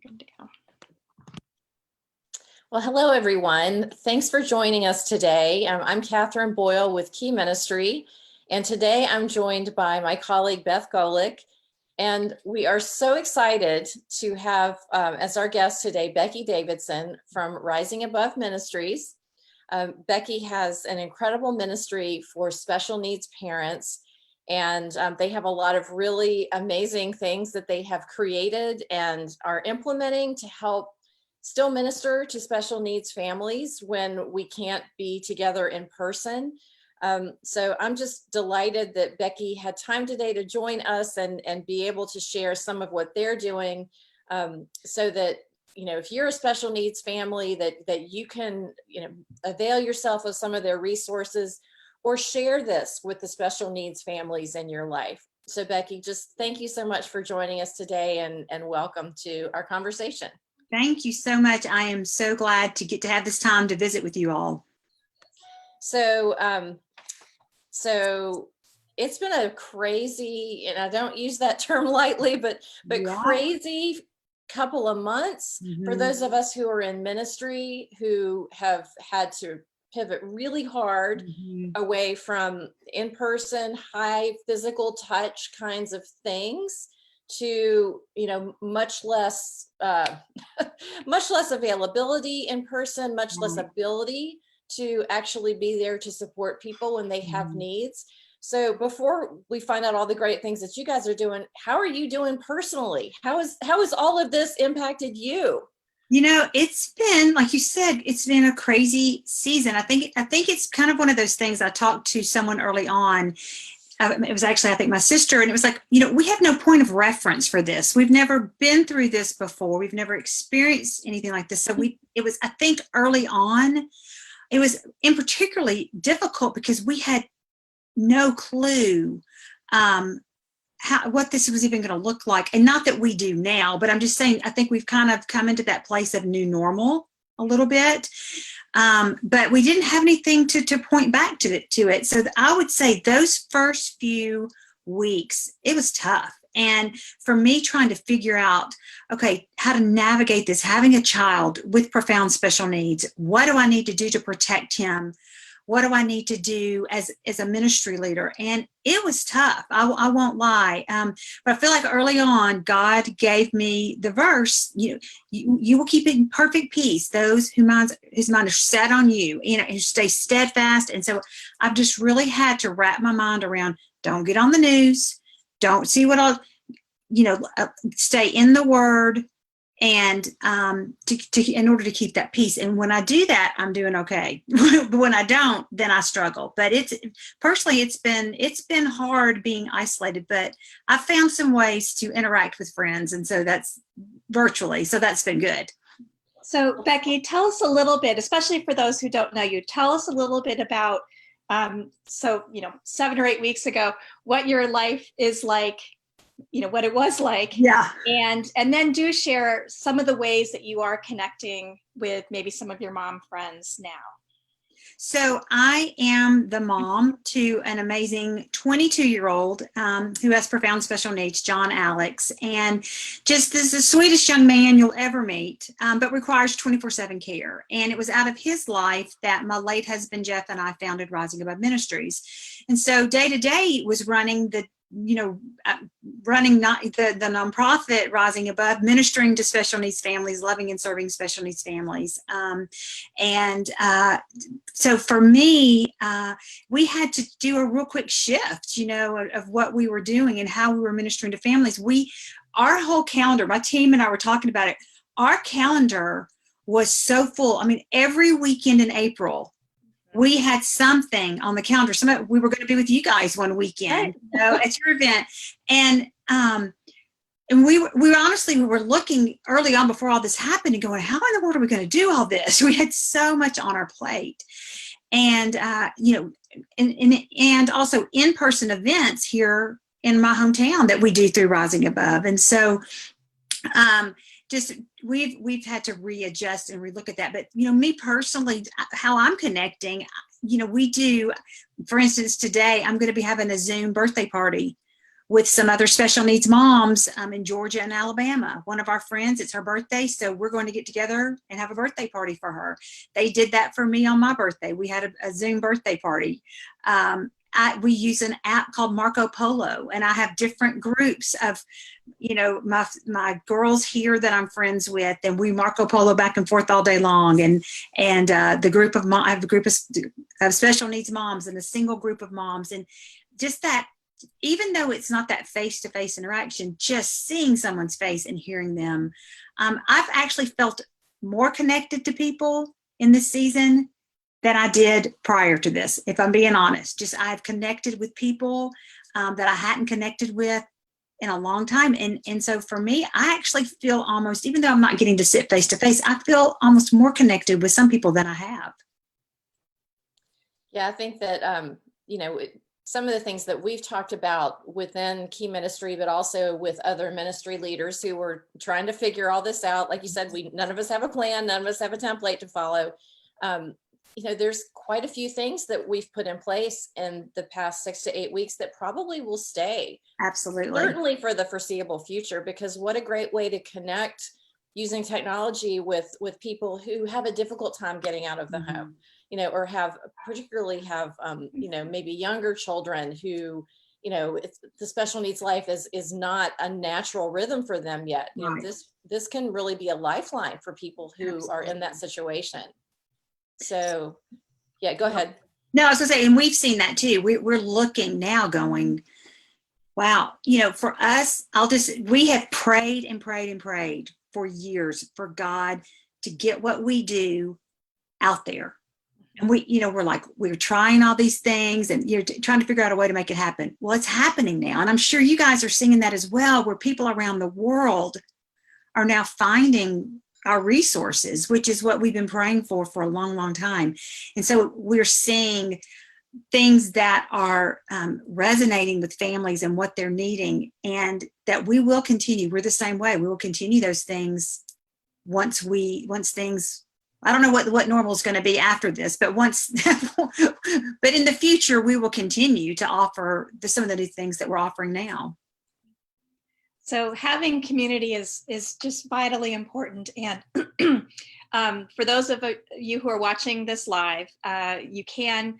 Good to go. Well, hello, everyone. Thanks for joining us today. I'm Catherine Boyle with Key Ministry, and today I'm joined by my colleague, Beth Golik, and we are so excited to have as our guest today, Becky Davidson from Rising Above Ministries. Becky has an incredible ministry for special needs parents, and they have a lot of really amazing things that they have created and are implementing to help still minister to special needs families when we can't be together in person. So I'm just delighted that Becky had time today to join us and be able to share some of what they're doing, so that, you know, if you're a special needs family, that you can, you know, avail yourself of some of their resources or share this with the special needs families in your life. So Becky, just thank you so much for joining us today, and welcome to our conversation. Thank you so much. I am so glad to get to have this time to visit with you all. So, so it's been a crazy, and I don't use that term lightly, but Yeah. crazy couple of months for those of us who are in ministry, who have had to pivot really hard away from in-person, high physical touch kinds of things to, you know, much less availability in person, much less ability to actually be there to support people when they have needs. So before we find out all the great things that you guys are doing, how are you doing personally? How has all of this impacted you? You know, it's been, like you said, it's been a crazy season. I think it's kind of one of those things. I talked to someone early on. It was actually, I think, my sister, and it was like, you know, we have no point of reference for this. We've never been through this before. We've never experienced anything like this. So it was, I think, early on, it was in particularly difficult because we had no clue what this was even going to look like. And not that we do now, but I'm just saying, I think we've kind of come into that place of new normal a little bit. But we didn't have anything to point back to it. So I would say those first few weeks, it was tough. And for me, trying to figure out, okay, how to navigate this, having a child with profound special needs, what do I need to do to protect him? What do I need to do as a ministry leader? And it was tough. I won't lie. But I feel like early on, God gave me the verse, you will keep in perfect peace those whose mind are set on you, you know, and stay steadfast. And so I've just really had to wrap my mind around, don't get on the news, don't see what I'll, you know, stay in the word, and in order to keep that peace. And when I do that, I'm doing okay. But when I don't, then I struggle. But it's been hard being isolated, but I found some ways to interact with friends, and so that's virtually, so that's been good. So Becky, tell us a little bit, especially for those who don't know you, tell us a little bit about, so, you know, 7 or 8 weeks ago, what your life is like, you know, what it was like. Yeah. And then do share some of the ways that you are connecting with maybe some of your mom friends now. So I am the mom to an amazing 22-year-old who has profound special needs, John Alex, and just is the sweetest young man you'll ever meet, but requires 24/7 care. And it was out of his life that my late husband, Jeff, and I founded Rising Above Ministries. And so day to day was running the nonprofit Rising Above, ministering to special needs families, loving and serving special needs families. So for me, we had to do a real quick shift, you know, of what we were doing and how we were ministering to families. Our whole calendar, my team and I were talking about it, our calendar was so full. I mean, every weekend in April, we had something on the calendar. We were going to be with you guys one weekend, you know, at your event. And we were looking early on before all this happened and going, how in the world are we going to do all this? We had so much on our plate. And, you know, and also in-person events here in my hometown that we do through Rising Above. And so, just we've had to readjust and relook at that. But, you know, me personally, how I'm connecting, you know, we do, for instance, today I'm going to be having a Zoom birthday party with some other special needs moms in Georgia and Alabama. One of our friends, it's her birthday, so we're going to get together and have a birthday party for her. They did that for me on my birthday. We had a Zoom birthday party. We use an app called Marco Polo, and I have different groups of, my girls here that I'm friends with, and we Marco Polo back and forth all day long. And the group of I have a group of special needs moms and a single group of moms, and just that. Even though it's not that face-to-face interaction, just seeing someone's face and hearing them, I've actually felt more connected to people in this season than I did prior to this, if I'm being honest. Just I've connected with people that I hadn't connected with in a long time. And so for me, I actually feel almost, even though I'm not getting to sit face-to-face, I feel almost more connected with some people than I have. Yeah, I think that, some of the things that we've talked about within Key Ministry, but also with other ministry leaders who were trying to figure all this out. Like you said, none of us have a plan, none of us have a template to follow. There's quite a few things that we've put in place in the past 6 to 8 weeks that probably will stay. Absolutely. Certainly for the foreseeable future, because what a great way to connect using technology with people who have a difficult time getting out of the home. Or particularly have maybe younger children who, the special needs life is not a natural rhythm for them yet. Right. This can really be a lifeline for people who Absolutely. are in that situation. So, yeah, go ahead. No, I was gonna say, and we've seen that too. We're looking now, going, wow. For us, we have prayed and prayed and prayed for years for God to get what we do out there. And we're trying all these things and you're trying to figure out a way to make it happen. Well, it's happening now. And I'm sure you guys are seeing that as well, where people around the world are now finding our resources, which is what we've been praying for a long, long time. And so we're seeing things that are resonating with families and what they're needing, and that we will continue. We're the same way. We will continue those things once things, I don't know what normal is going to be after this, but but in the future, we will continue to offer some of the new things that we're offering now. So having community is just vitally important. And for those of you who are watching this live, you can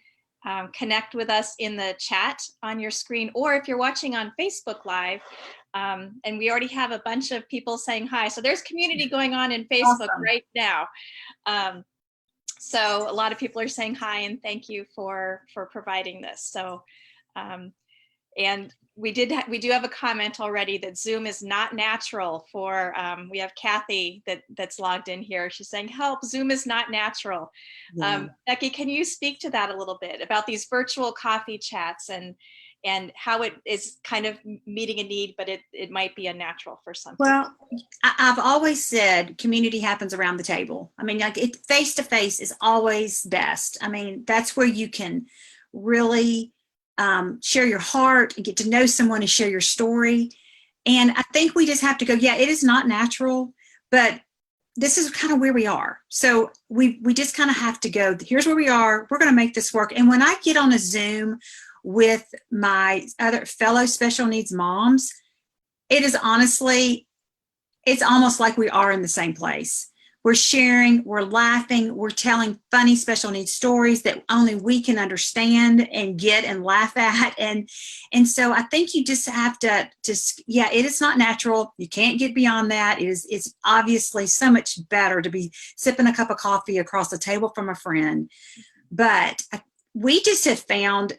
connect with us in the chat on your screen, or if you're watching on Facebook Live, and we already have a bunch of people saying hi. So there's community going on in Facebook Awesome. right now. So a lot of people are saying hi and thank you for providing this. So, and we do have a comment already that Zoom is not natural for, we have Kathy that's logged in here. She's saying, help, Zoom is not natural. Yeah. Becky, can you speak to that a little bit about these virtual coffee chats and how it is kind of meeting a need, but it might be unnatural for some people? Well, I've always said community happens around the table. I mean, like, face-to-face is always best. I mean, that's where you can really share your heart and get to know someone and share your story. And I think we just have to go, yeah, it is not natural, but this is kind of where we are. So we just kind of have to go, here's where we are. We're going to make this work. And when I get on a Zoom with my other fellow special needs moms, it is honestly, it's almost like we are in the same place. We're sharing, we're laughing, we're telling funny special needs stories that only we can understand and get and laugh at. And so I think you just have to yeah, it is not natural. You can't get beyond that. It's obviously so much better to be sipping a cup of coffee across the table from a friend. But we just have found,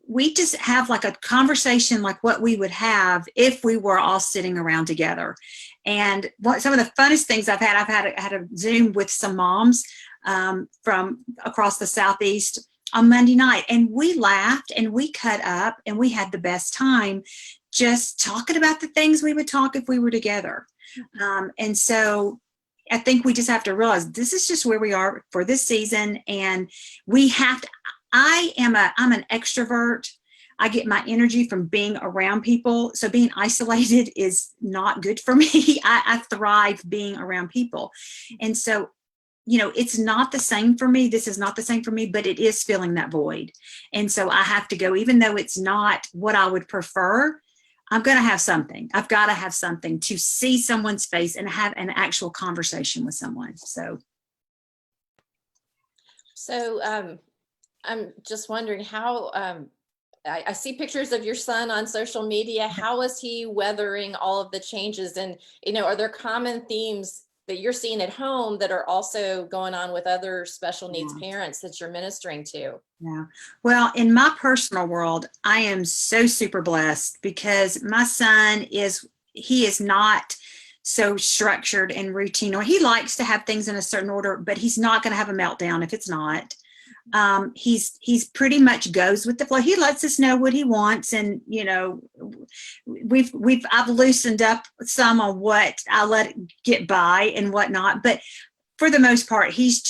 we just have like a conversation like what we would have if we were all sitting around together. And some of the funnest things I've had a Zoom with some moms from across the Southeast on Monday night. And we laughed and we cut up and we had the best time just talking about the things we would talk if we were together. And so I think we just have to realize this is just where we are for this season. And we have to, I'm an extrovert. I get my energy from being around people. So being isolated is not good for me. I thrive being around people. And so it's not the same for me. This is not the same for me, but it is filling that void. And so I have to go, even though it's not what I would prefer, I'm going to have something. I've got to have something to see someone's face and have an actual conversation with someone. So I'm just wondering how, I see pictures of your son on social media. How is he weathering all of the changes? And, are there common themes that you're seeing at home that are also going on with other special needs parents that you're ministering to? Yeah. Well, in my personal world, I am so super blessed because my son he is not so structured and routine, or he likes to have things in a certain order, but he's not going to have a meltdown if it's not. He's pretty much goes with the flow. He lets us know what he wants, and I've loosened up some on what I let it get by and whatnot, but for the most part, he's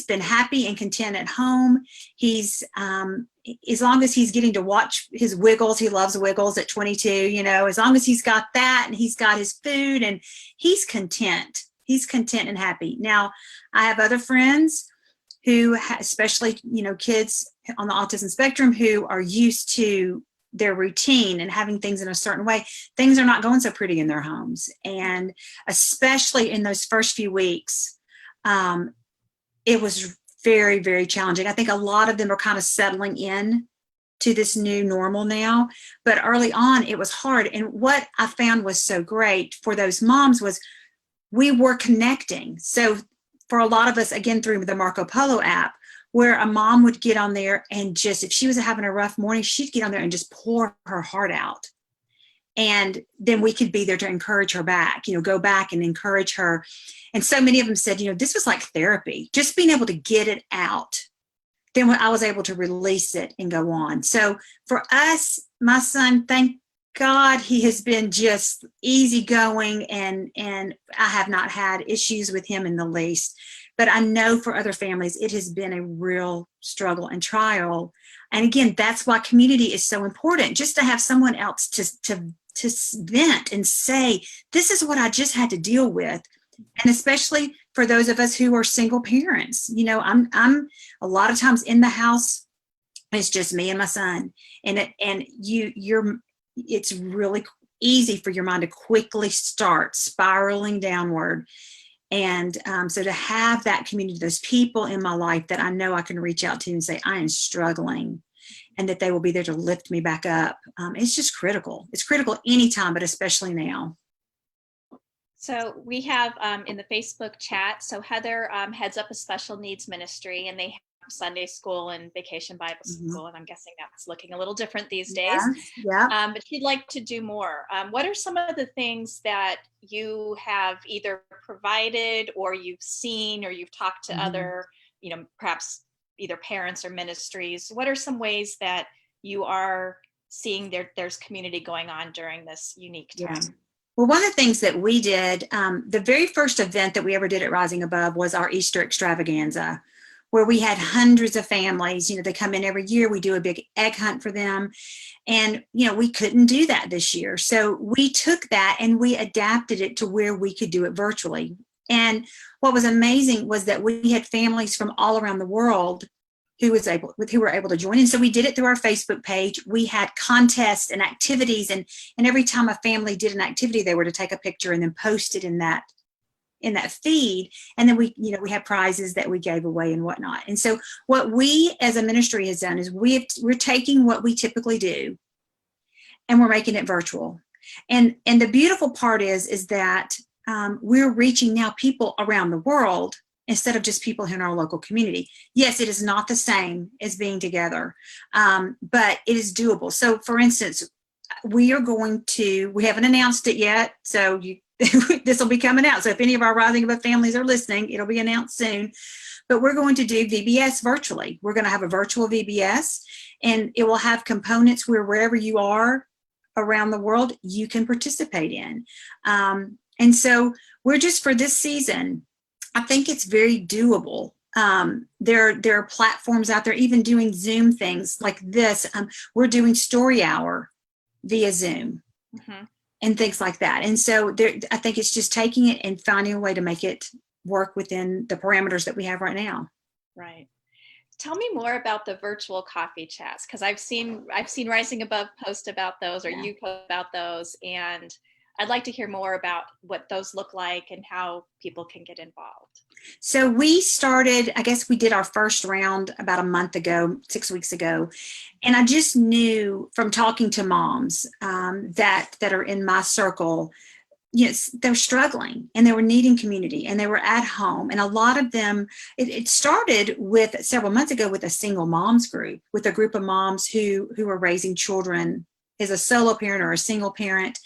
been happy and content at home. He's as long as he's getting to watch his Wiggles, he loves Wiggles at 22, as long as he's got that and he's got his food, and he's content and happy. Now, I have other friends who, especially, kids on the autism spectrum, who are used to their routine and having things in a certain way. Things are not going so pretty in their homes. And especially in those first few weeks, it was very, very challenging. I think a lot of them are kind of settling in to this new normal now, but early on it was hard. And what I found was so great for those moms was we were connecting. So for a lot of us, again, through the Marco Polo app, where a mom would get on there and just, if she was having a rough morning, she'd get on there and just pour her heart out. And then we could be there to encourage her back, go back and encourage her. And so many of them said, this was like therapy, just being able to get it out. Then when I was able to release it and go on. So for us, my son, thank God, he has been just easygoing, and I have not had issues with him in the least. But I know for other families, it has been a real struggle and trial. And again, that's why community is so important, just to have someone else to vent and say, this is what I just had to deal with. And especially for those of us who are single parents, I'm a lot of times in the house, it's just me and my son, it's really easy for your mind to quickly start spiraling downward. And so to have that community, those people in my life that I know I can reach out to and say, I am struggling, and that they will be there to lift me back up. It's just critical. It's critical anytime, but especially now. So we have in the Facebook chat, so Heather heads up a special needs ministry, and they have Sunday school and vacation Bible school. And I'm guessing that's looking a little different these days. Yeah. But she'd like to do more. What are some of the things that you have either provided or you've seen or you've talked to other, perhaps either parents or ministries? What are some ways that you are seeing there's community going on during this unique time? Yeah. Well, one of the things that we did, the very first event that we ever did at Rising Above was our Easter extravaganza, where we had hundreds of families. They come in every year. We do a big egg hunt for them. And, we couldn't do that this year. So we took that and we adapted it to where we could do it virtually. And what was amazing was that we had families from all around the world who were able to join. And so we did it through our Facebook page. We had contests and activities, and every time a family did an activity, they were to take a picture and then post it in that feed. And then we had prizes that we gave away and whatnot. And so what we as a ministry has done is we're taking what we typically do and we're making it virtual. And the beautiful part is that we're reaching now people around the world instead of just people in our local community. Yes, it is not the same as being together, but it is doable. So for instance, we haven't announced it yet, so this will be coming out. So if any of our Rising Above families are listening, it'll be announced soon. But we're going to do VBS virtually. We're going to have a virtual VBS, and it will have components where wherever you are around the world, you can participate in. And so we're just, for this season, I think it's very doable. There are platforms out there, even doing Zoom things like this. We're doing story hour via Zoom and things like that. And so I think it's just taking it and finding a way to make it work within the parameters that we have right now. Right. Tell me more about the virtual coffee chats, because I've seen Rising Above post about those, or Yeah. you post about those, and I'd like to hear more about what those look like and how people can get involved. So we started, I guess we did our first round about a month ago, 6 weeks ago. And I just knew from talking to moms that are in my circle, yes, they're struggling and they were needing community and they were at home. And a lot of them, it started with several months ago with a single moms group, with a group of moms who were raising children as a solo parent or a single parent.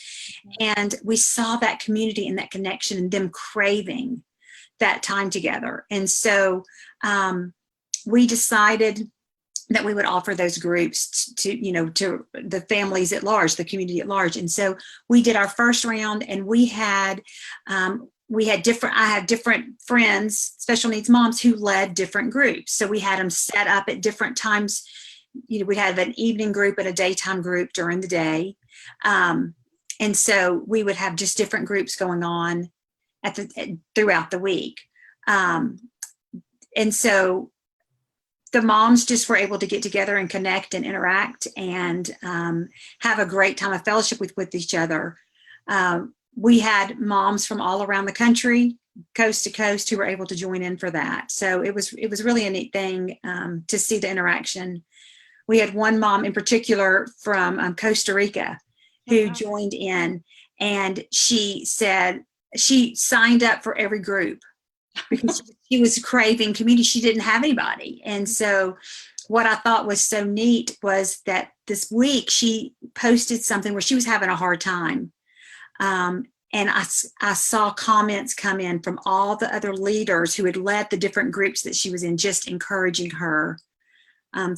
And we saw that community and that connection and them craving that time together. And so we decided that we would offer those groups to the families at large, the community at large. And so we did our first round, and I had different friends, special needs moms, who led different groups. So we had them set up at different times. We'd have an evening group and a daytime group during the day. And so we would have just different groups going on throughout the week. And so the moms just were able to get together and connect and interact and have a great time of fellowship with each other. We had moms from all around the country, coast to coast, who were able to join in for that. So it was really a neat thing to see the interaction. We had one mom in particular from Costa Rica who joined in, and she said she signed up for every group because she was craving community. She didn't have anybody. And so what I thought was so neat was that this week she posted something where she was having a hard time. And I saw comments come in from all the other leaders who had led the different groups that she was in, just encouraging her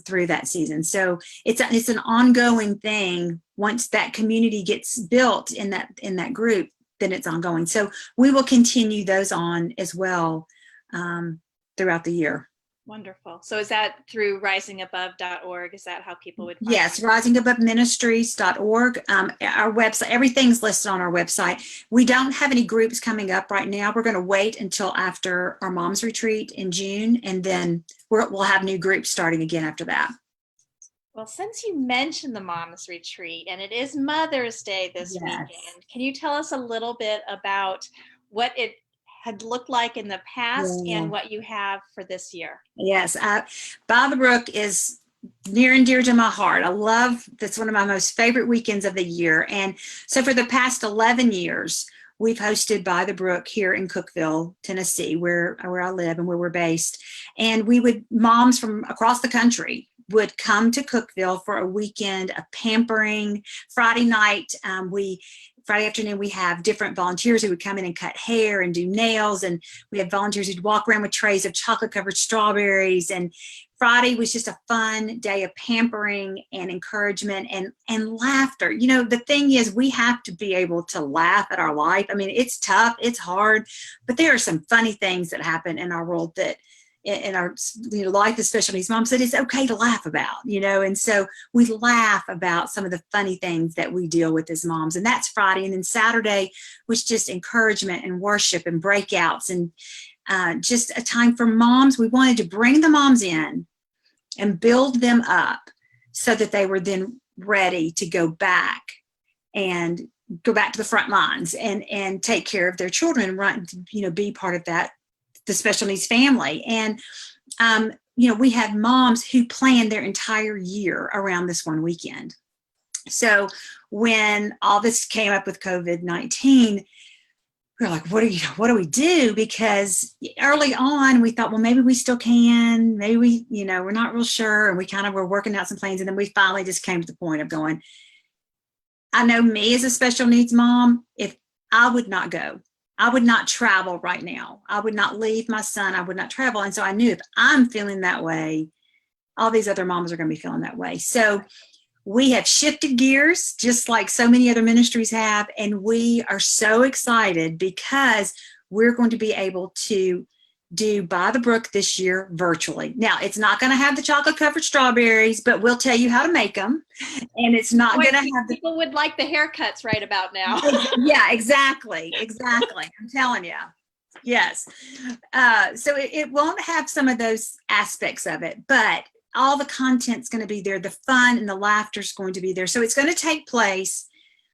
through that season. So it's an ongoing thing. Once that community gets built in that group, then it's ongoing. So we will continue those on as well throughout the year. Wonderful. So is that through risingabove.org? Is that how people would find Yes, you? risingabove.ministries.org. Our website, everything's listed on our website. We don't have any groups coming up right now. We're going to wait until after our mom's retreat in June, and then we'll have new groups starting again after that. Well, since you mentioned the mom's retreat, and it is Mother's Day this weekend, can you tell us a little bit about what it had looked like in the past and what you have for this year? Yes, By the Brook is near and dear to my heart. That's one of my most favorite weekends of the year. And so for the past 11 years, we've hosted By the Brook here in Cookeville, Tennessee, where I live and where we're based. And moms from across the country would come to Cookeville for a weekend of pampering. Friday afternoon, we have different volunteers who would come in and cut hair and do nails. And we had volunteers who'd walk around with trays of chocolate covered strawberries. And Friday was just a fun day of pampering and encouragement and laughter. The thing is, we have to be able to laugh at our life. I mean, it's tough, it's hard, but there are some funny things that happen in our world that in our life as special needs moms that it's okay to laugh about, and so we laugh about some of the funny things that we deal with as moms. And that's Friday. And then Saturday was just encouragement and worship and breakouts and just a time for moms. We wanted to bring the moms in and build them up so that they were then ready to go back to the front lines and take care of their children, be part of that, the special needs family. And, we had moms who planned their entire year around this one weekend. So when all this came up with COVID-19, we were like, what do we do? Because early on we thought, well, maybe we still can, maybe we're not real sure. And we kind of were working out some plans. And then we finally just came to the point of going, I know me as a special needs mom, if I would not go, I would not travel right now. I would not leave my son. I would not travel. And so I knew if I'm feeling that way, all these other moms are going to be feeling that way. So we have shifted gears, just like so many other ministries have. And we are so excited because we're going to be able to do By the Brook this year virtually. Now, it's not going to have the chocolate covered strawberries, but we'll tell you how to make them. And it's not going to have people would like the haircuts right about now. Yeah, exactly. I'm telling you. Yes. So it won't have some of those aspects of it, but all the content's going to be there. The fun and the laughter is going to be there. So it's going to take place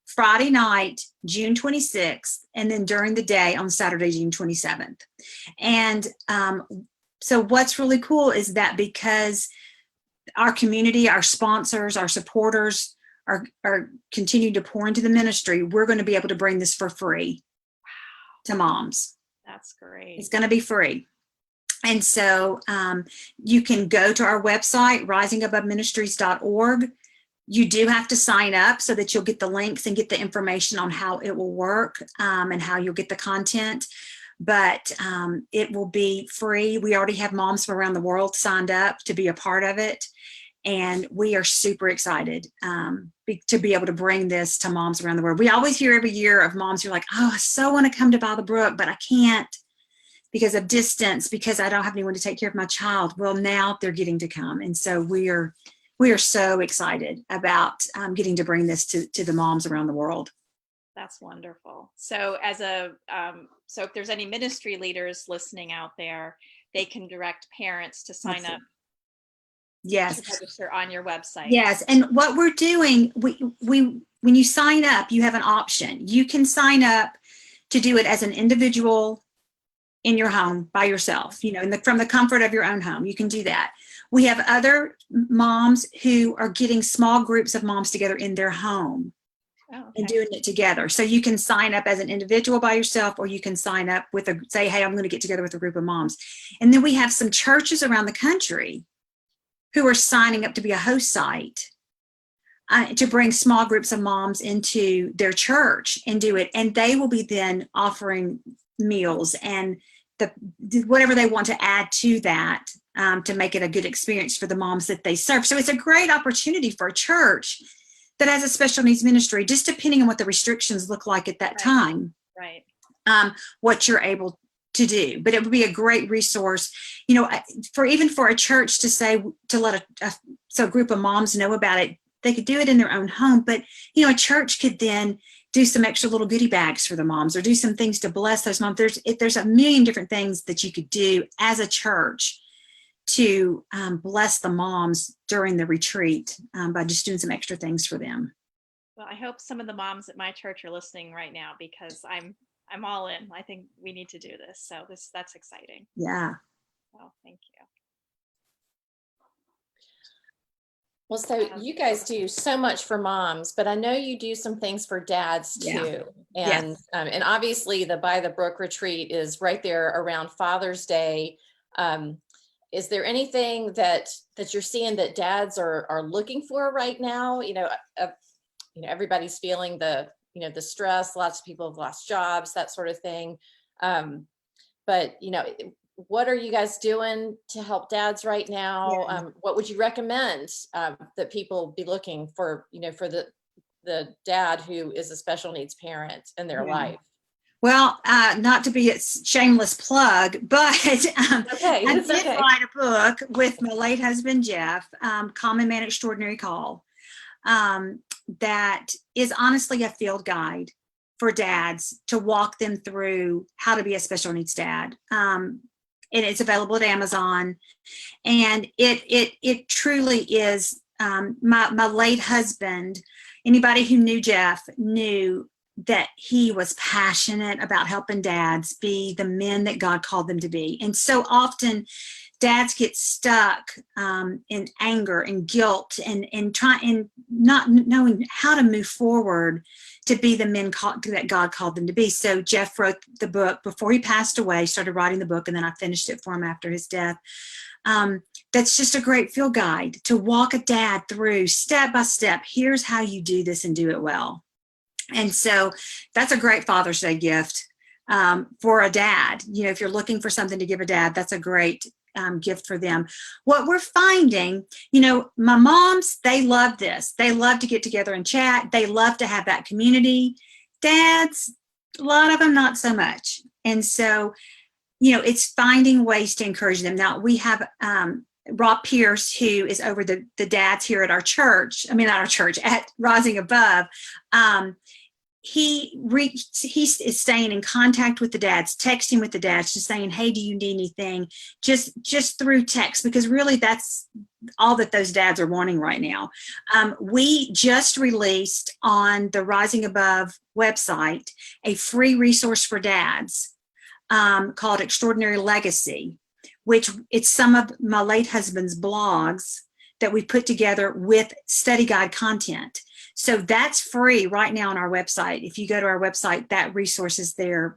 Friday night, June 26th, and then during the day on Saturday, June 27th. And so what's really cool is that because our community, our sponsors, our supporters are continuing to pour into the ministry, we're going to be able to bring this for free to moms. That's great. It's going to be free. And so you can go to our website, risingaboveministries.org. You do have to sign up so that you'll get the links and get the information on how it will work and how you'll get the content. But it will be free. We already have moms from around the world signed up to be a part of it. And we are super excited to be able to bring this to moms around the world. We always hear every year of moms who are like, oh, I so want to come to By the Brook, but I can't because of distance, because I don't have anyone to take care of my child. Well, now they're getting to come. And so we are so excited about getting to bring this to the moms around the world. That's wonderful. So so if there's any ministry leaders listening out there, they can direct parents to sign up. Yes. To register on your website. Yes. And what we're doing, we when you sign up, you have an option. You can sign up to do it as an individual in your home by yourself, from the comfort of your own home. You can do that. We have other moms who are getting small groups of moms together in their home. Oh, okay. And doing it together. So you can sign up as an individual by yourself, or you can sign up say, hey, I'm going to get together with a group of moms. And then we have some churches around the country who are signing up to be a host site to bring small groups of moms into their church and do it. And they will be then offering meals and whatever they want to add to that to make it a good experience for the moms that they serve. So it's a great opportunity for a church that has a special needs ministry, just depending on what the restrictions look like at that time. Right. What you're able to do. But it would be a great resource, for a church to let a group of moms know about it. They could do it in their own home, but a church could then do some extra little goodie bags for the moms, or do some things to bless those moms. There's a million different things that you could do as a church to bless the moms during the retreat by just doing some extra things for them. Well, I hope some of the moms at my church are listening right now, because I'm all in. I think we need to do this. So that's exciting. Yeah. Oh, thank you. Well, so you guys do so much for moms, but I know you do some things for dads too. Yeah. And and obviously the By the Brook retreat is right there around Father's Day. Is there anything that you're seeing that dads are looking for right now? Everybody's feeling the stress. Lots of people have lost jobs, that sort of thing. But what are you guys doing to help dads right now? Yeah. What would you recommend that people be looking for, for the dad who is a special needs parent in their life? Well, not to be a shameless plug, but I did write a book with my late husband, Jeff, Common Man Extraordinary Call, that is honestly a field guide for dads to walk them through how to be a special needs dad. And it's available at Amazon. And it truly is, my late husband, anybody who knew Jeff knew that he was passionate about helping dads be the men that God called them to be. And so often dads get stuck in anger and guilt and not knowing how to move forward to be the men that God called them to be. So Jeff wrote the book before he passed away, started writing the book, and then I finished it for him after his death. That's just a great field guide to walk a dad through step by step. Here's how you do this and do it well. And so that's a great Father's Day gift for a dad. If you're looking for something to give a dad, that's a great gift for them. What we're finding, my moms, they love this. They love to get together and chat. They love to have that community. Dads, a lot of them, not so much. And so, it's finding ways to encourage them. Now, we have Rob Pierce, who is over the dads here at our church. Not our church, at Rising Above. he's staying in contact with the dads, texting with the dads, just saying, hey, do you need anything? Just through text, because really that's all that those dads are wanting right now. We just released on the Rising Above website a free resource for dads called Extraordinary Legacy, which it's some of my late husband's blogs that we put together with study guide content. So that's free right now on our website. If you go to our website, that resource is there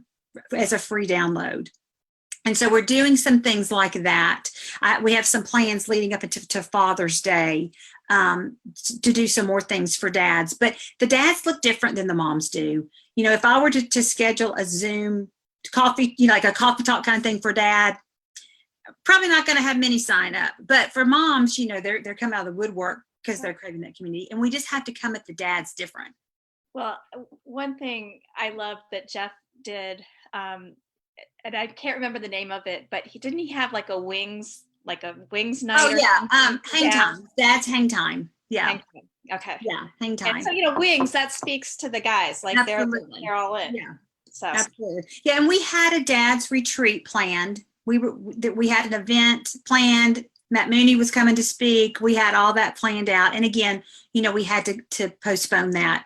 as a free download. And so we're doing some things like that. We have some plans leading up to Father's Day to do some more things for dads. But the dads look different than the moms do. You know, if I were to schedule a Zoom coffee, you know, like a coffee talk kind of thing for dad, probably not going to have many sign up. But for moms, you know, they're coming out of the woodwork because they're craving that community. And we just have to come at the dads different. Well, one thing I love that Jeff did, and I can't remember the name of it, but didn't he have like a wings night? Oh yeah, hang time. Dad's hang time. Yeah. Hang time. Okay. Yeah, hang time. And so, you know, wings, that speaks to the guys, like they're all in. Yeah. So absolutely. Yeah, and we had a dad's retreat planned. We had an event planned. Matt Mooney was coming to speak. We had all that planned out. And again, you know, we had to postpone that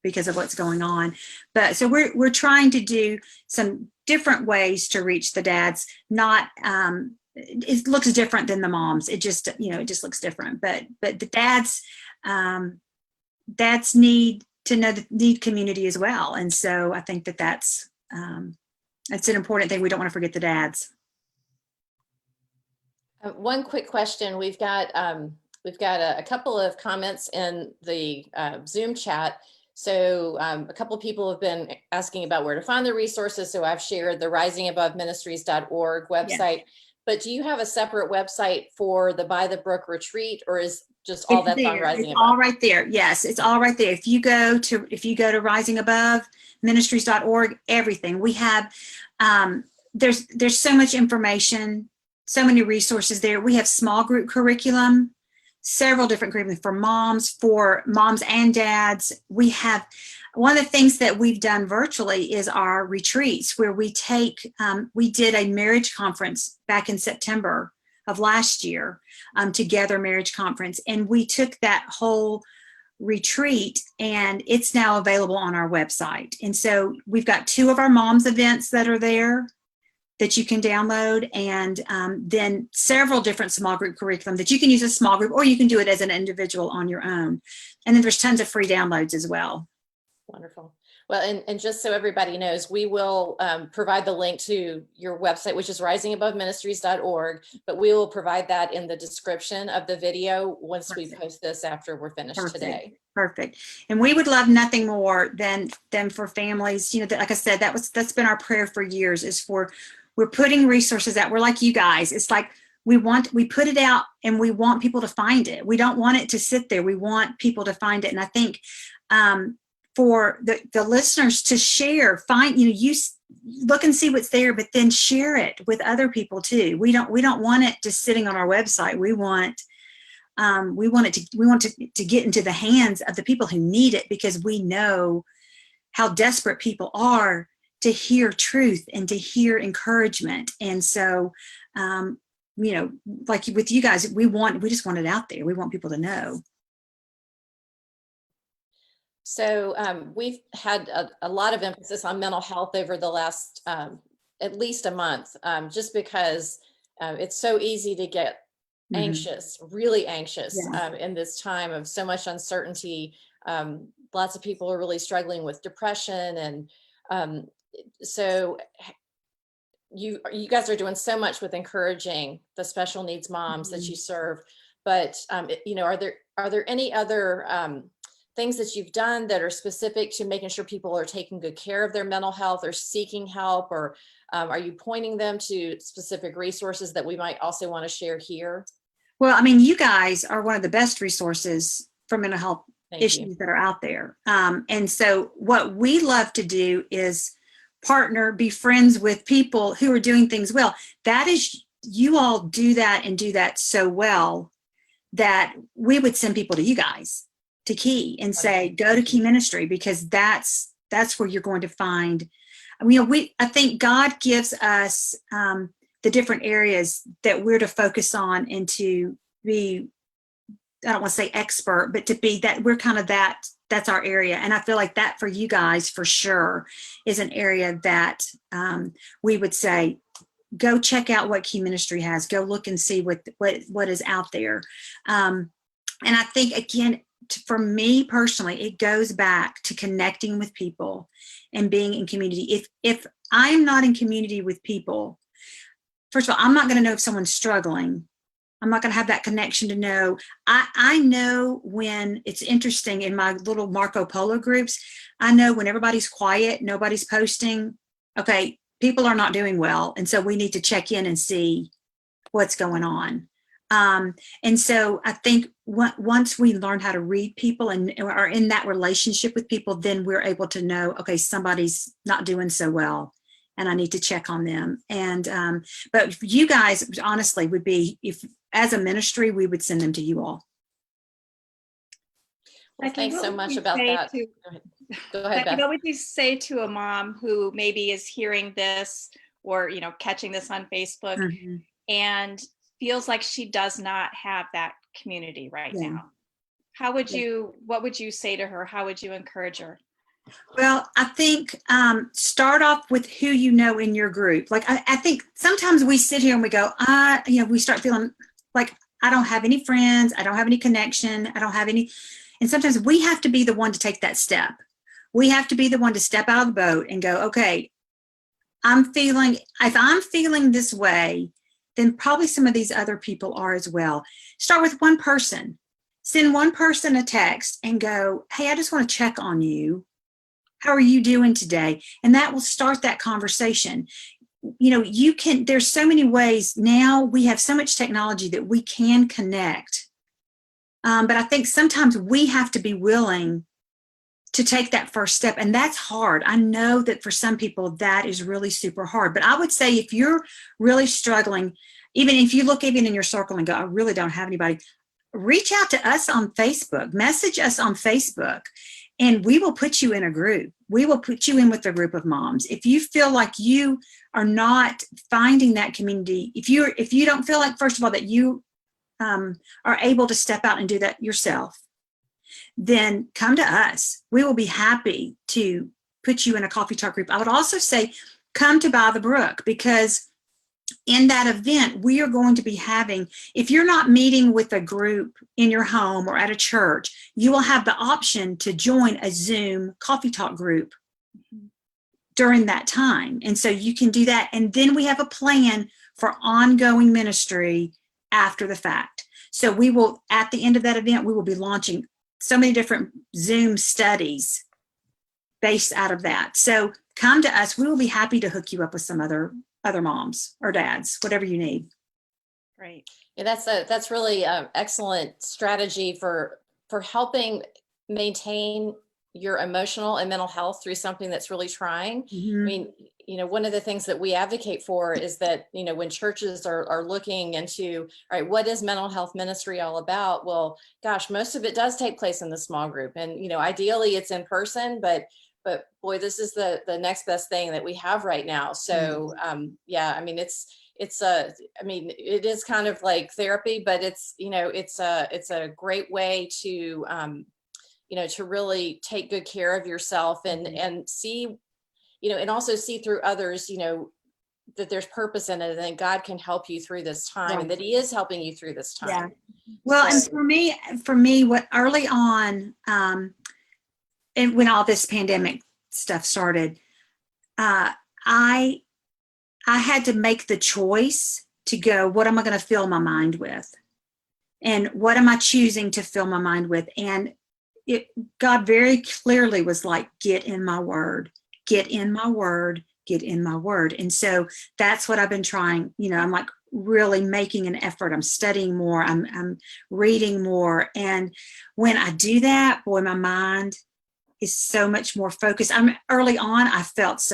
because of what's going on. But so we're trying to do some different ways to reach the dads. Not it looks different than the moms. It just, you know, it just looks different. But the dads need to know need community as well. And so I think that's an important thing. We don't want to forget the dads. One quick question. We've got a couple of comments in the Zoom chat. So a couple of people have been asking about where to find the resources. So I've shared the risingaboveministries.org website. Yes. But do you have a separate website for the By the Brook retreat, or is just all that's on Rising Above? All right there. Yes, it's all right there. If you go to risingaboveministries.org, everything we have, there's so much information, so many resources there. We have small group curriculum, several different curriculum for moms and dads. We have one of the things that we've done virtually is our retreats, where we did a marriage conference back in September of last year, Together Marriage Conference. And we took that whole retreat and it's now available on our website. And so we've got 2 of our moms events that are there that you can download, and then several different small group curriculum that you can use as a small group, or you can do it as an individual on your own. And then there's tons of free downloads as well. Wonderful. Well, and just so everybody knows, we will provide the link to your website, which is risingaboveministries.org, but we will provide that in the description of the video once we post this after we're finished today. Perfect. And we would love nothing more than for families, you know, like I said, that's been our prayer for years, is we're putting resources out. We're like you guys. It's like we put it out and we want people to find it. We don't want it to sit there. We want people to find it. And I think for the listeners to share, you look and see what's there, but then share it with other people too. We don't want it just sitting on our website. We want it to get into the hands of the people who need it, because we know how desperate people are to hear truth and to hear encouragement. And so, you know, like with you guys, we just want it out there. We want people to know. So we've had a lot of emphasis on mental health over the last at least a month, just because it's so easy to get anxious, really anxious in this time of so much uncertainty. Lots of people are really struggling with depression, and so you guys are doing so much with encouraging the special needs moms that you serve. But you know, are there any other things that you've done that are specific to making sure people are taking good care of their mental health or seeking help, or are you pointing them to specific resources that we might also want to share here? Well, I mean, you guys are one of the best resources for mental health issues that are out there. And so what we love to do is partner, be friends with people who are doing things well. That is, you all do that and do that so well that we would send people to you guys to Key and say, go to Key Ministry, because that's where you're going to find, I think God gives us the different areas that we're to focus on and to be, I don't want to say expert, but to be that we're kind of that's our area. And I feel like that for you guys for sure is an area that we would say, go check out what Key Ministry has, go look and see what is out there. And I think, again, for me personally, it goes back to connecting with people and being in community. If I'm not in community with people, first of all, I'm not going to know if someone's struggling. I'm not going to have that connection to know. I know when it's interesting in my little Marco Polo groups, I know when everybody's quiet, nobody's posting, okay, people are not doing well. And so we need to check in and see what's going on. And so I think once we learn how to read people and are in that relationship with people, then we're able to know, okay, somebody's not doing so well and I need to check on them. And, but you guys honestly would be, if as a ministry, we would send them to you all. Well, thanks so much about that. Go ahead, Beth. What would you say to a mom who maybe is hearing this or, catching this on Facebook and feels like she does not have that community right now? What would you say to her? How would you encourage her? Well, I think start off with who you know in your group. Like I think sometimes we sit here and we go, we start feeling like I don't have any friends, I don't have any connection, I don't have any. And sometimes we have to be the one to take that step. We have to be the one to step out of the boat and go, okay, if I'm feeling this way, then probably some of these other people are as well. Start with one person. Send one person a text and go, hey, I just want to check on you. How are you doing today? And that will start that conversation. There's so many ways now. We have so much technology that we can connect. But I think sometimes we have to be willing to take that first step. And that's hard. I know that for some people that is really super hard. But I would say if you're really struggling, even if you look even in your circle and go, I really don't have anybody, reach out to us on Facebook, message us on Facebook, and we will put you in a group. We will put you in with a group of moms. If you feel like you are not finding that community, if you don't feel like, first of all, that you are able to step out and do that yourself, then come to us. We will be happy to put you in a coffee talk group. I would also say come to By the Brook, because in that event, we are going to be having, if you're not meeting with a group in your home or at a church, you will have the option to join a Zoom coffee talk group during that time. And so you can do that. And then we have a plan for ongoing ministry after the fact. So we will, at the end of that event, we will be launching so many different Zoom studies based out of that. So come to us. We will be happy to hook you up with some other moms or dads, whatever you need. Great. Yeah, that's really excellent strategy for helping maintain your emotional and mental health through something that's really trying. I mean, one of the things that we advocate for is that, when churches are looking into, all right, what is mental health ministry all about? Well, gosh, most of it does take place in the small group. And, ideally it's in person, but boy, this is the next best thing that we have right now. So, it is kind of like therapy, but it's a great way to, to really take good care of yourself and see, and also see through others, that there's purpose in it and that God can help you through this time and that he is helping you through this time. Yeah. Well, and for me, what early on, and when all this pandemic stuff started, I had to make the choice to go, what am I going to fill my mind with? And what am I choosing to fill my mind with? And God very clearly was like, get in my word, get in my word, get in my word. And so that's what I've been trying. I'm like really making an effort. I'm studying more. I'm reading more. And when I do that, boy, my mind is so much more focused. Early on, I felt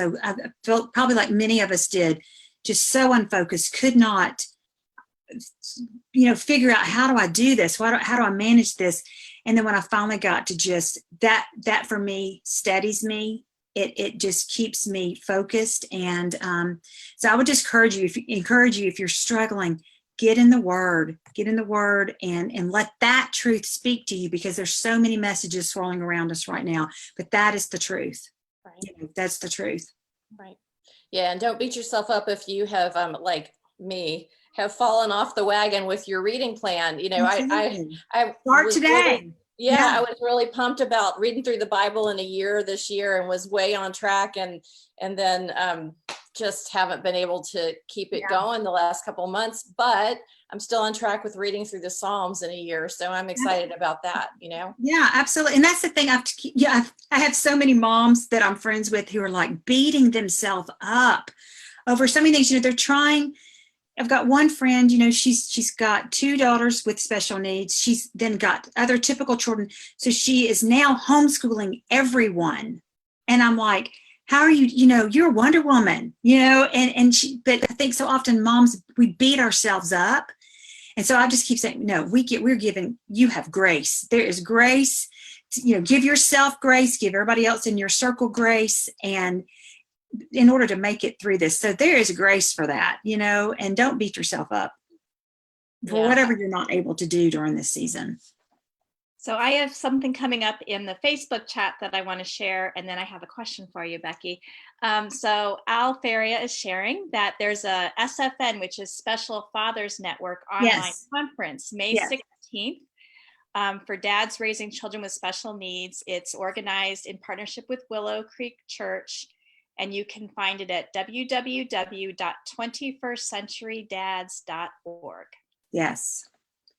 probably like many of us did, just so unfocused, could not, figure out, how do I do this? How do I manage this? And then when I finally got to just that for me steadies me. It just keeps me focused. And so I would just encourage you if you're struggling, get in the word and let that truth speak to you, because there's so many messages swirling around us right now, but that is the truth. Right. You know, that's the truth. Right. Yeah. And don't beat yourself up if you have, like me, have fallen off the wagon with your reading plan. You know, Absolutely. I Start was today. really, Yeah. I was really pumped about reading through the Bible in a year this year and was way on track. And then just haven't been able to keep it going the last couple of months, but I'm still on track with reading through the Psalms in a year. So I'm excited about that, you know? Yeah, absolutely. And that's the thing. I have so many moms that I'm friends with who are like beating themselves up over so many things. You know, they're trying. I've got one friend, you know, she's got 2 daughters with special needs. She's then got other typical children. So she is now homeschooling everyone. And I'm like, how are you, you know, you're Wonder Woman, you know, but I think so often moms, we beat ourselves up. And so I just keep saying, no, we're giving, you have grace. There is grace, you know, give yourself grace, give everybody else in your circle grace, and in order to make it through this. So there is grace for that, you know, and don't beat yourself up for whatever you're not able to do during this season. So I have something coming up in the Facebook chat that I want to share. And then I have a question for you, Becky. So Al Faria is sharing that there's a SFN, which is Special Fathers Network online conference, May 16th, for dads raising children with special needs. It's organized in partnership with Willow Creek Church. And you can find it at www.21stcenturydads.org. Yes.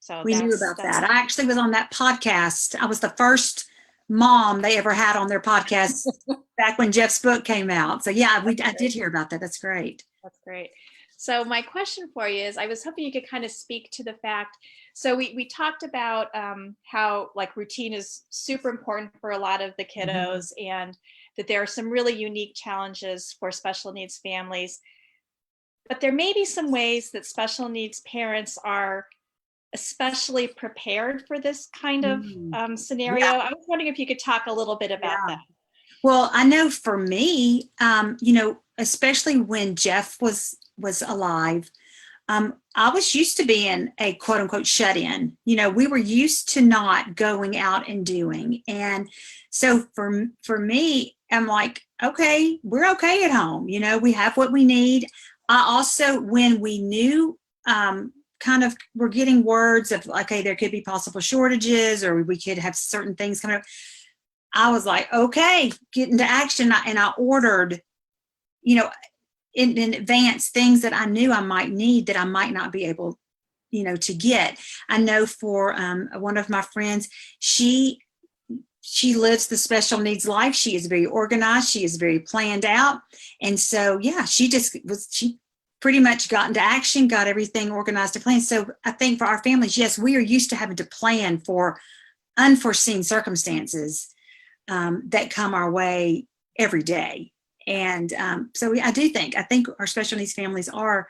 So we knew about that. I actually was on that podcast. I was the first mom they ever had on their podcast back when Jeff's book came out. So yeah, I did hear about that. That's great. That's great. So my question for you is, I was hoping you could kind of speak to the fact, so we talked about how like routine is super important for a lot of the kiddos, and that there are some really unique challenges for special needs families. But there may be some ways that special needs parents are especially prepared for this kind of scenario. I was wondering if you could talk a little bit about that. Well, I know for me, you know, especially when Jeff was alive, I was used to being a quote unquote shut in. You know, we were used to not going out and doing. And so for me, I'm like, okay, we're okay at home. You know, we have what we need. I also, when we knew, kind of we're getting words of, okay, there could be possible shortages, or we could have certain things coming up, I was like, okay, get into action. And I ordered, you know, in advance things that I knew I might need that I might not be able, you know, to get. I know for one of my friends, she lives the special needs life. She is very organized. She is very planned out. And so, yeah, she pretty much got into action, got everything organized to plan. So I think for our families, yes, we are used to having to plan for unforeseen circumstances that come our way every day. And so I think our special needs families are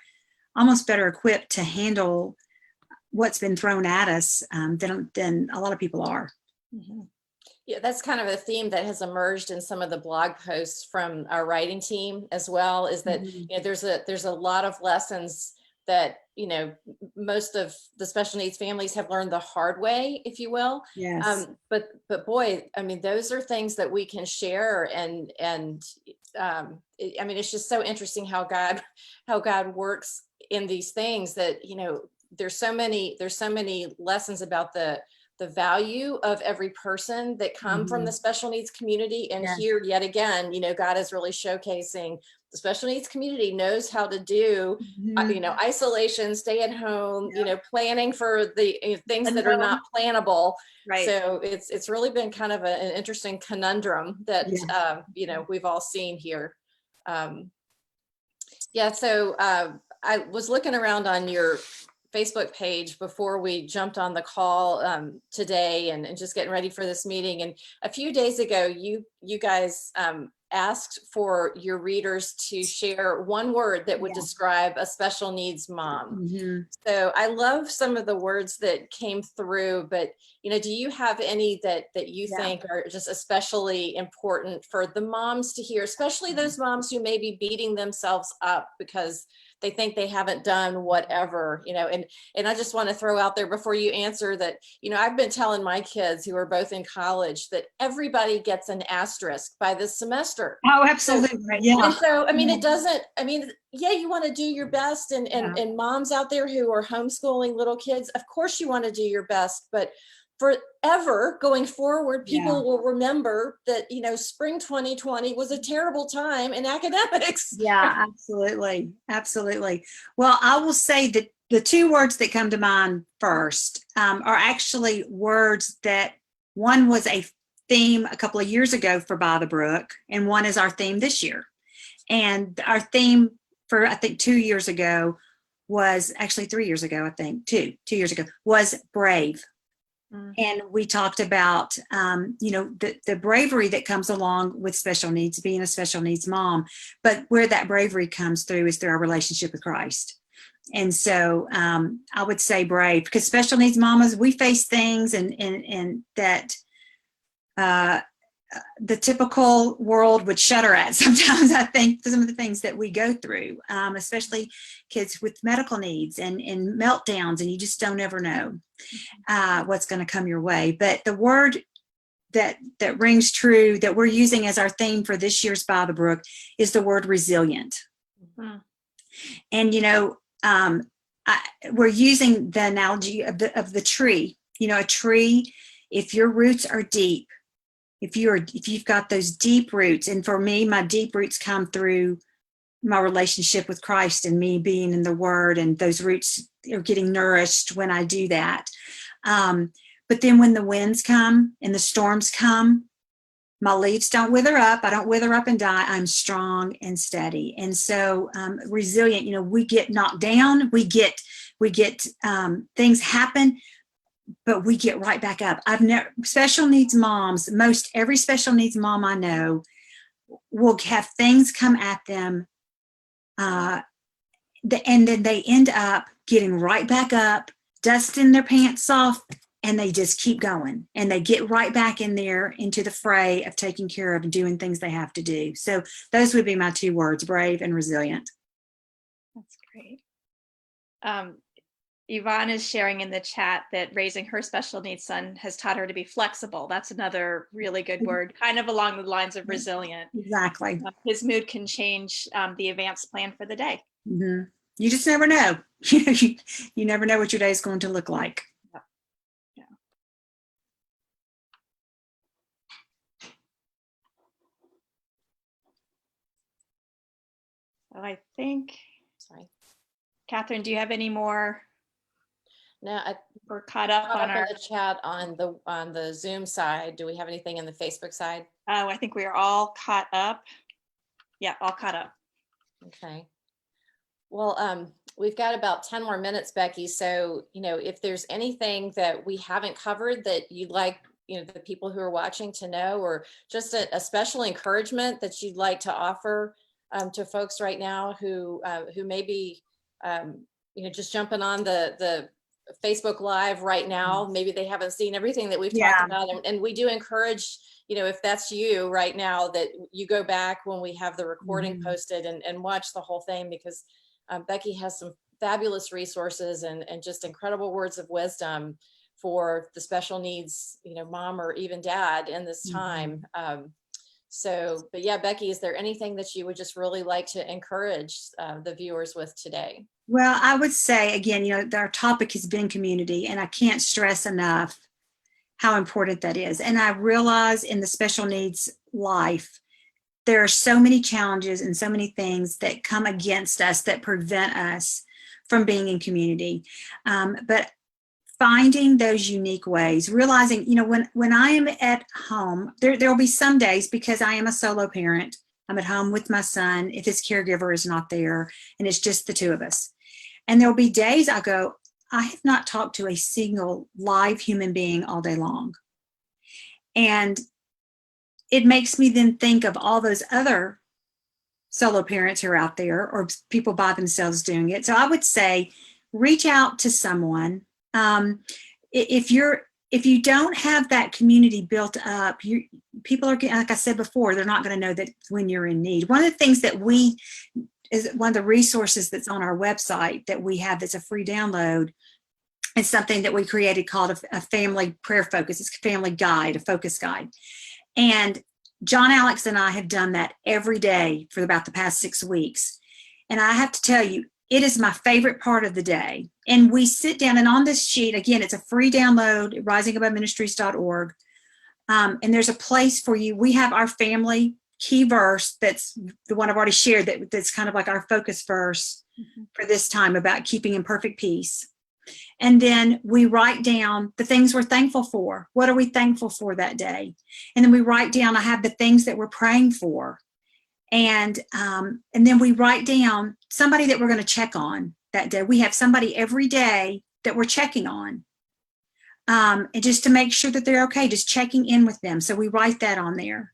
almost better equipped to handle what's been thrown at us than a lot of people are. Mm-hmm. Yeah, that's kind of a theme that has emerged in some of the blog posts from our writing team as well, is that you know, there's a lot of lessons that, you know, most of the special needs families have learned the hard way, if you will. Yes. But boy, I mean, those are things that we can share, and I mean, it's just so interesting how God works in these things, that, you know, there's so many lessons about the value of every person that come from the special needs community. And here, yet again, you know, God is really showcasing the special needs community knows how to do, you know, isolation, stay at home, you know, planning for the things that are not plannable. Right. So it's really been kind of an interesting conundrum that, you know, we've all seen here. So I was looking around on your Facebook page before we jumped on the call today, and just getting ready for this meeting. And a few days ago, you guys asked for your readers to share one word that would describe a special needs mom. So I love some of the words that came through, but do you have any that you think are just especially important for the moms to hear, especially those moms who may be beating themselves up because they think they haven't done whatever, and I just want to throw out there before you answer that, I've been telling my kids who are both in college that everybody gets an asterisk by this semester. Oh, absolutely. And so, it doesn't, you want to do your best, and moms out there who are homeschooling little kids, of course you want to do your best, but forever going forward, people will remember that, spring 2020 was a terrible time in academics. Yeah, absolutely. Absolutely. Well, I will say that the two words that come to mind first are actually words that one was a theme a couple of years ago for By the Brook, and one is our theme this year. And our theme for, I think, 2 years ago was actually 3 years ago, I think, two years ago, was brave. And we talked about, the bravery that comes along with special needs, being a special needs mom, but where that bravery comes through is through our relationship with Christ. And so I would say brave, because special needs mamas, we face things and that the typical world would shudder at sometimes. I think some of the things that we go through, especially kids with medical needs and meltdowns, and you just don't ever know what's going to come your way. But the word that rings true that we're using as our theme for this year's By the Brook is the word resilient. Mm-hmm. And we're using the analogy of the tree. A tree, if your roots are deep, if you've got those deep roots, and for me, my deep roots come through my relationship with Christ and me being in the Word, and those roots are getting nourished when I do that. But then when the winds come and the storms come, my leaves don't wither up. I don't wither up and die. I'm strong and steady. And so resilient, we get knocked down, we get things happen, but we get right back up. Special needs moms, every special needs mom I know will have things come at them, and then they end up getting right back up, dusting their pants off, and they just keep going, and they get right back in there into the fray of taking care of and doing things they have to do. So those would be my two words, brave and resilient. That's great. Yvonne is sharing in the chat that raising her special needs son has taught her to be flexible. That's another really good word, kind of along the lines of resilient. Exactly. His mood can change the advanced plan for the day. Mm-hmm. You just never know. You never know what your day is going to look like. Yeah. So I think, sorry, Catherine, do you have any more? No, we're caught up on the chat on the Zoom side. Do we have anything in the Facebook side? Oh, I think we are all caught up. Yeah, all caught up. Okay. Well, we've got about 10 more minutes, Becky. So, if there's anything that we haven't covered that you'd like, the people who are watching to know, or just a special encouragement that you'd like to offer to folks right now who may be, just jumping on the Facebook Live right now. Maybe they haven't seen everything that we've talked about. And we do encourage, if that's you right now, that you go back when we have the recording posted and watch the whole thing, because Becky has some fabulous resources and just incredible words of wisdom for the special needs, mom or even dad in this time. But yeah, Becky, is there anything that you would just really like to encourage the viewers with today? Well, I would say, again, our topic has been community, and I can't stress enough how important that is. And I realize in the special needs life, there are so many challenges and so many things that come against us that prevent us from being in community. But finding those unique ways, realizing, when I am at home, there will be some days, because I am a solo parent, I'm at home with my son if his caregiver is not there, and it's just the two of us. And there'll be days I go, I have not talked to a single live human being all day long. And it makes me then think of all those other solo parents who are out there, or people by themselves doing it. So I would say, reach out to someone. If you're if you don't have that community built up, people are, like I said before, they're not going to know that when you're in need. One of the things that is one of the resources that's on our website that we have that's a free download is something that we created called a family prayer focus. It's a family guide, a focus guide. And John Alex and I have done that every day for about the past 6 weeks. And I have to tell you, it is my favorite part of the day. And we sit down, and on this sheet, again, it's a free download, risingaboveministries.org. And there's a place for you. We have our family key verse, that's the one I've already shared, that's kind of like our focus verse for this time, about keeping in perfect peace. And then we write down the things we're thankful for. What are we thankful for that day? And then we write down, I have the things that we're praying for. And then we write down somebody that we're going to check on that day. We have somebody every day that we're checking on. And just to make sure that they're okay, just checking in with them. So we write that on there.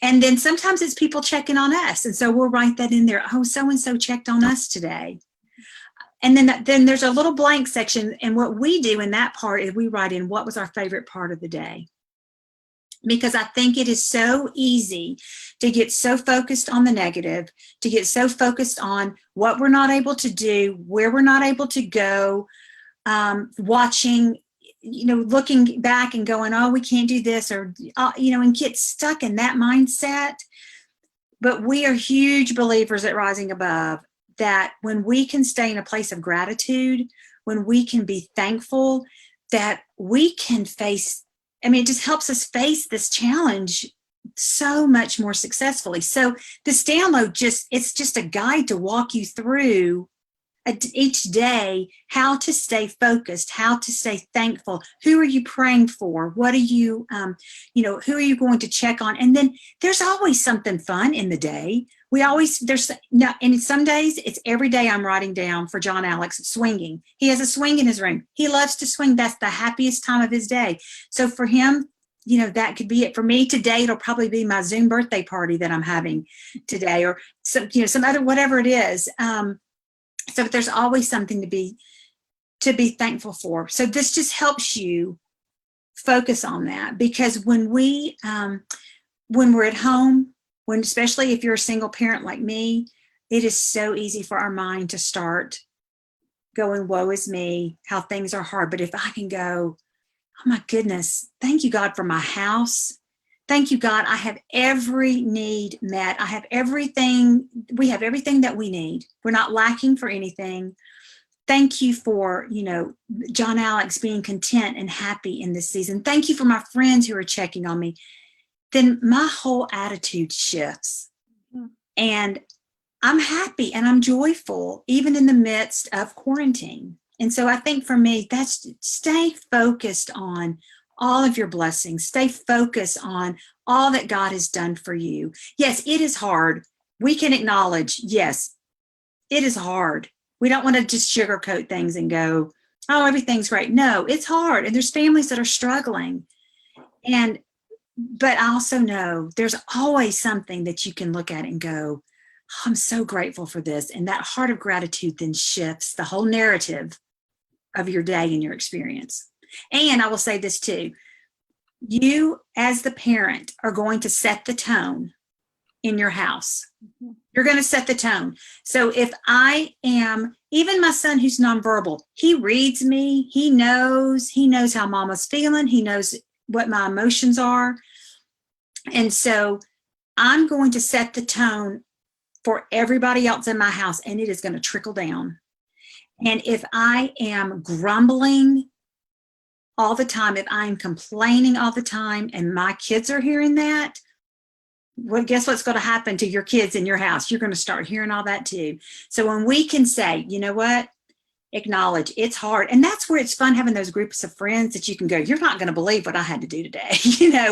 And then sometimes it's people checking on us. And so we'll write that in there. Oh, so-and-so checked on us today. And then there's a little blank section. And what we do in that part is we write in what was our favorite part of the day. Because I think it is so easy to get so focused on the negative, to get so focused on what we're not able to do, where we're not able to go, watching, looking back and going, oh, we can't do this, or, and get stuck in that mindset. But we are huge believers at Rising Above that when we can stay in a place of gratitude, when we can be thankful, that we can face, it just helps us face this challenge so much more successfully. So this download it's just a guide to walk you through each day how to stay focused, how to stay thankful. Who are you praying for? What are you, who are you going to check on? And then there's always something fun in the day. And some days it's every day I'm writing down for John Alex swinging. He has a swing in his room. He loves to swing. That's the happiest time of his day. So for him, that could be it. For me today, it'll probably be my Zoom birthday party that I'm having today, or some other, whatever it is. So there's always something to be thankful for. So this just helps you focus on that, because when we're at home, especially if you're a single parent like me, it is so easy for our mind to start going, woe is me, how things are hard. But if I can go, oh my goodness, thank you, God, for my house. Thank you, God, I have every need met. I have everything. We have everything that we need. We're not lacking for anything. Thank you for, John Alex being content and happy in this season. Thank you for my friends who are checking on me. Then my whole attitude shifts. And I'm happy and I'm joyful, even in the midst of quarantine. And so I think for me, that's stay focused on all of your blessings. Stay focused on all that God has done for you. Yes, it is hard. We can acknowledge, yes, it is hard. We don't want to just sugarcoat things and go, oh, everything's great. No, it's hard. And there's families that are struggling. But I also know there's always something that you can look at and go, oh, I'm so grateful for this. And that heart of gratitude then shifts the whole narrative of your day and your experience. And I will say this too, you as the parent are going to set the tone in your house. You're going to set the tone. So if even my son who's nonverbal, he reads me, he knows how mama's feeling. He knows what my emotions are. And so I'm going to set the tone for everybody else in my house, and it is going to trickle down. And if I am grumbling all the time, if I'm complaining all the time, and my kids are hearing that, well, guess what's going to happen to your kids in your house? You're going to start hearing all that too. So when we can say, you know what, acknowledge it's hard. And that's where it's fun having those groups of friends that you can go, you're not going to believe what I had to do today.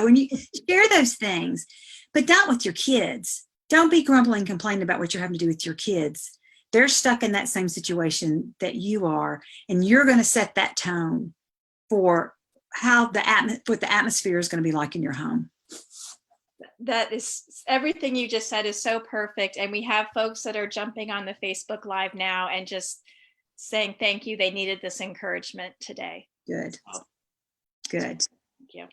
When you share those things, but not with your kids. Don't be grumbling, complaining about what you're having to do with your kids. They're stuck in that same situation that you are, and you're going to set that tone for what the atmosphere is going to be like in your home. That is, everything you just said is so perfect. And we have folks that are jumping on the Facebook Live now and just saying thank you. They needed this encouragement today. Good. good. Thank you.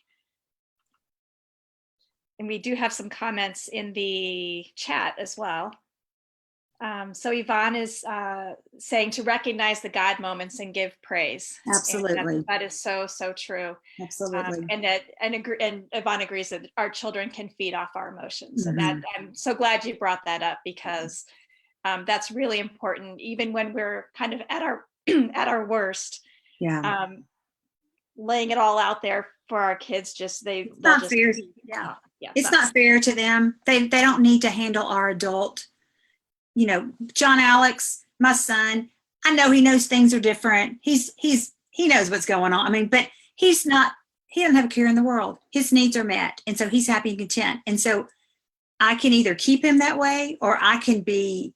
And we do have some comments in the chat as well. So Yvonne is saying to recognize the God moments and give praise. Absolutely. And that is so, so true. Absolutely. And Yvonne agrees that our children can feed off our emotions. And that Mhm. I'm so glad you brought that up, because that's really important, even when we're kind of at our at our worst. Yeah. Laying it all out there for our kids, they'll not just fair. feed Yeah. off. Yeah, It's not fair to them. They don't need to handle our adult, John Alex, my son, I know he knows things are different. He knows what's going on. I mean, but he doesn't have a care in the world. His needs are met. And so he's happy and content. And so I can either keep him that way, or I can be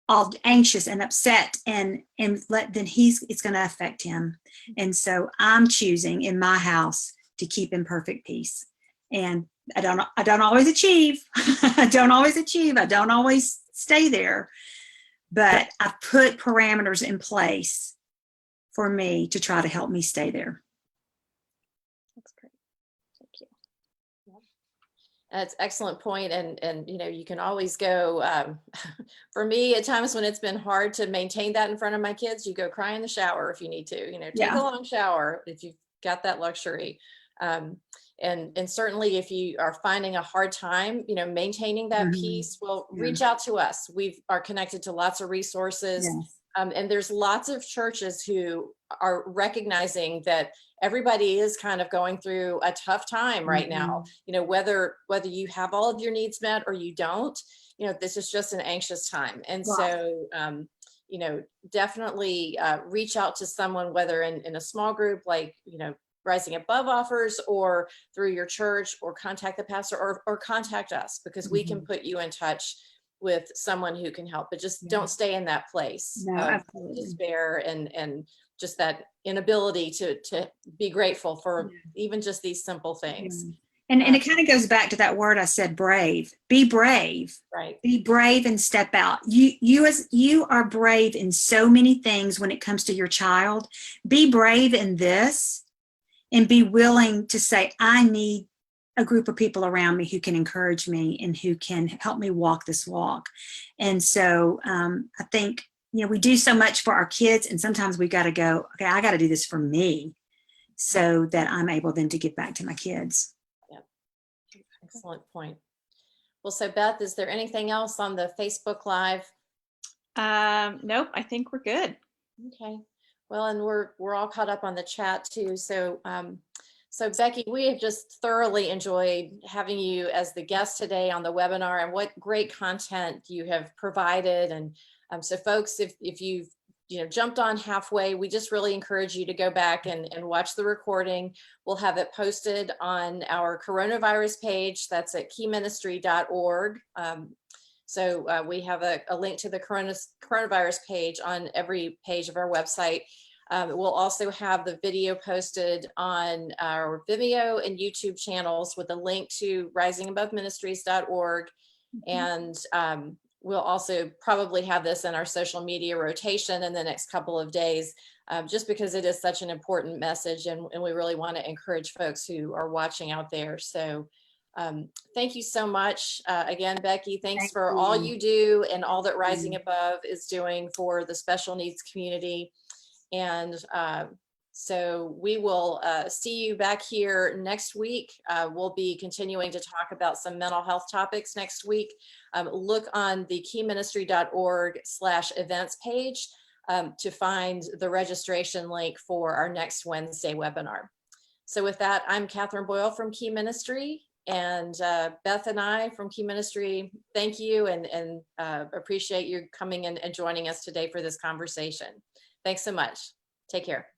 all anxious and upset and then it's going to affect him. And so I'm choosing in my house to keep in perfect peace. And I don't always achieve. I don't always stay there, but I've put parameters in place for me to try to help me stay there. That's great. Thank you. That's an excellent point. And you can always go, for me, at times when it's been hard to maintain that in front of my kids, you go cry in the shower if you need to, take a long shower if you've got that luxury. And certainly if you are finding a hard time, maintaining that peace, well, reach out to us. We are connected to lots of resources. Yes. And there's lots of churches who are recognizing that everybody is kind of going through a tough time right now, whether you have all of your needs met or you don't, this is just an anxious time. And so, definitely reach out to someone, whether in a small group, like, Rising Above offers, or through your church, or contact the pastor, or contact us, because we can put you in touch with someone who can help. But just don't stay in that place of despair and just that inability to be grateful for even just these simple things. And it kind of goes back to that word I said, brave. Be brave. Right. Be brave and step out. You are brave in so many things when it comes to your child. Be brave in this, and be willing to say, I need a group of people around me who can encourage me and who can help me walk this walk. And so I think, we do so much for our kids, and sometimes we got to go, okay, I got to do this for me so that I'm able then to give back to my kids. Yep. Excellent point. Well, so Beth, is there anything else on the Facebook Live? Nope, I think we're good. Okay. Well, and we're all caught up on the chat too. So, so Becky, we have just thoroughly enjoyed having you as the guest today on the webinar, and what great content you have provided. And so folks, if you've jumped on halfway, we just really encourage you to go back and watch the recording. We'll have it posted on our coronavirus page. That's at keyministry.org. So we have a link to the coronavirus page on every page of our website. We'll also have the video posted on our Vimeo and YouTube channels with a link to risingaboveministries.org. And we'll also probably have this in our social media rotation in the next couple of days, just because it is such an important message, and we really want to encourage folks who are watching out there. So thank you so much. Again, Becky, thanks for all you do and all that Rising Above is doing for the special needs community. And so we will see you back here next week. We'll be continuing to talk about some mental health topics next week. Look on the keyministry.org/events page to find the registration link for our next Wednesday webinar. So with that, I'm Catherine Boyle from Key Ministry, and Beth and I from Key Ministry, thank you and appreciate you coming in and joining us today for this conversation. Thanks so much. Take care.